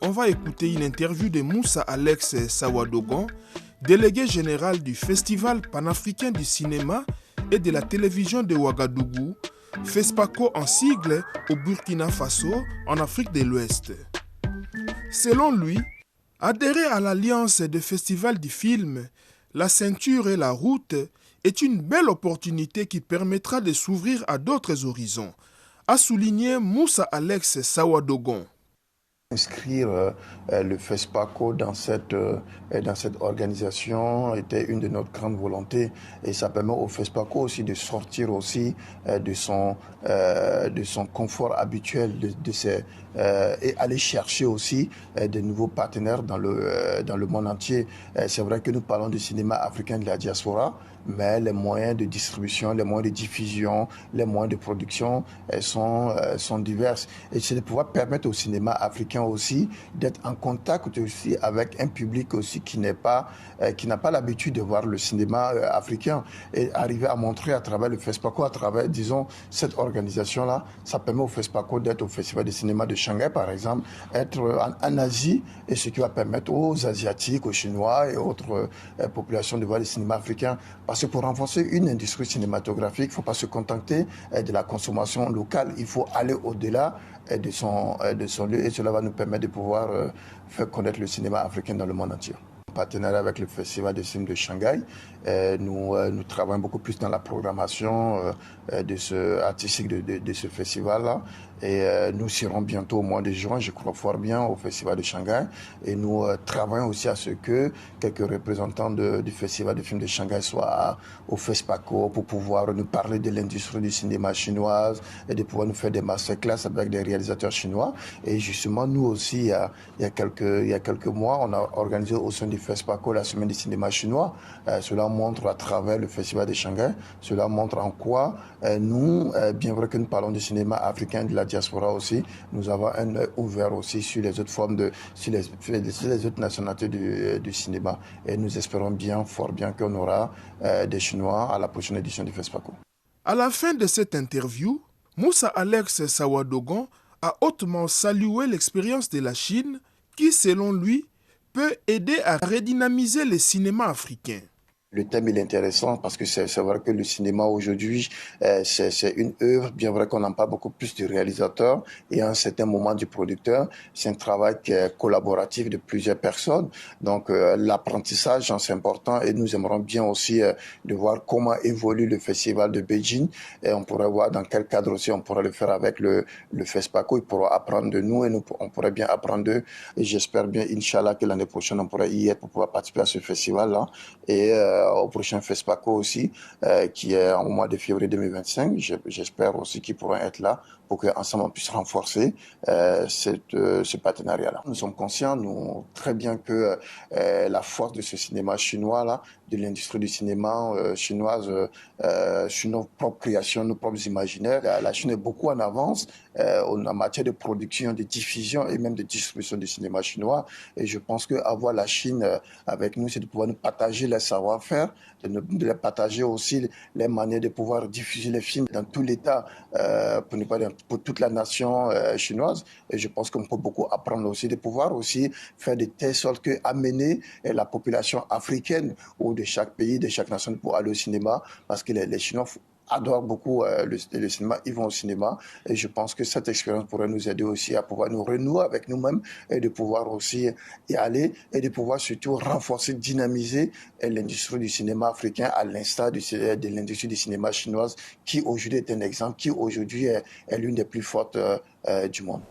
on va écouter une interview de Moussa Alex Sawadogon, délégué général du Festival panafricain du cinéma et de la télévision de Ouagadougou, FESPACO en sigle au Burkina Faso, en Afrique de l'Ouest. Selon lui, adhérer à l'Alliance des festivals du film, la ceinture et la route est une belle opportunité qui permettra de s'ouvrir à d'autres horizons, a souligné Moussa Alex Sawadogon. Inscrire le FESPACO dans cette organisation était une de nos grandes volontés et ça permet au FESPACO aussi de sortir aussi de son confort habituel et aller chercher aussi de nouveaux partenaires dans le monde entier. C'est vrai que nous parlons du cinéma africain de la diaspora, mais les moyens de distribution, les moyens de diffusion, les moyens de production sont divers. Et c'est de pouvoir permettre au cinéma africain aussi d'être en contact aussi avec un public aussi qui n'a pas l'habitude de voir le cinéma africain et arriver à montrer à travers le FESPACO, à travers, disons, cette organisation-là, ça permet au FESPACO d'être au Festival de cinéma de Shanghai, par exemple, être en Asie, et ce qui va permettre aux Asiatiques, aux Chinois et autres populations de voir le cinéma africain. Parce que pour renforcer une industrie cinématographique, il ne faut pas se contenter de la consommation locale, il faut aller au-delà de son lieu, et cela va nous permettre de pouvoir faire connaître le cinéma africain dans le monde entier. Partenariat avec le Festival de films de Shanghai. Nous travaillons beaucoup plus dans la programmation artistique de ce festival-là. Et nous serons bientôt au mois de juin, je crois fort bien, au Festival de Shanghai. Et nous travaillons aussi à ce que quelques représentants du Festival de films de Shanghai soient au FESPACO pour pouvoir nous parler de l'industrie du cinéma chinoise et de pouvoir nous faire des masterclass avec des réalisateurs chinois. Et justement, nous aussi, il y a quelques mois, on a organisé au sein du FESPACO la semaine du cinéma chinois. Cela montre à travers le Festival de Shanghai, cela montre en quoi nous, bien vrai que nous parlons du cinéma africain de la diaspora aussi, nous avons un œil ouvert aussi sur les autres formes sur les autres nationalités du cinéma. Et nous espérons fort bien qu'on aura des Chinois à la prochaine édition du FESPACO. À la fin de cette interview, Moussa Alex Sawadogon a hautement salué l'expérience de la Chine qui, selon lui, peut aider à redynamiser le cinéma africain. Le thème il est intéressant parce que c'est vrai que le cinéma aujourd'hui, c'est une œuvre, bien vrai qu'on n'en parle beaucoup plus du réalisateur et à un certain moment du producteur. C'est un travail qui est collaboratif de plusieurs personnes. Donc l'apprentissage, c'est important et nous aimerions bien aussi de voir comment évolue le festival de Beijing. Et on pourrait voir dans quel cadre aussi on pourrait le faire avec le FESPACO. Ils pourront apprendre de nous et on pourrait bien apprendre d'eux. Et j'espère bien, Inch'Allah, que l'année prochaine, on pourrait y être pour pouvoir participer à ce festival-là. Et au prochain FESPACO aussi, qui est au mois de février 2025. J'espère aussi qu'ils pourront être là pour qu'ensemble on puisse renforcer ce partenariat-là. Nous sommes conscients, nous, très bien que la force de ce cinéma chinois-là, de l'industrie du cinéma chinoise, sur nos propres créations, nos propres imaginaires. La Chine est beaucoup en avance en matière de production, de diffusion et même de distribution du cinéma chinois. Et je pense qu'avoir la Chine avec nous, c'est de pouvoir nous partager les savoir-faire, de les partager aussi les manières de pouvoir diffuser les films dans tout l'État, pour toute la nation chinoise. Et je pense qu'on peut beaucoup apprendre aussi, de pouvoir aussi faire de telle sorte que amener la population africaine ou de chaque pays, de chaque nation pour aller au cinéma, parce que les Chinois adorent beaucoup le cinéma, ils vont au cinéma et je pense que cette expérience pourrait nous aider aussi à pouvoir nous renouer avec nous-mêmes et de pouvoir aussi y aller et de pouvoir surtout renforcer, dynamiser l'industrie du cinéma africain à l'instar de l'industrie du cinéma chinoise qui aujourd'hui est un exemple, qui aujourd'hui est l'une des plus fortes du monde.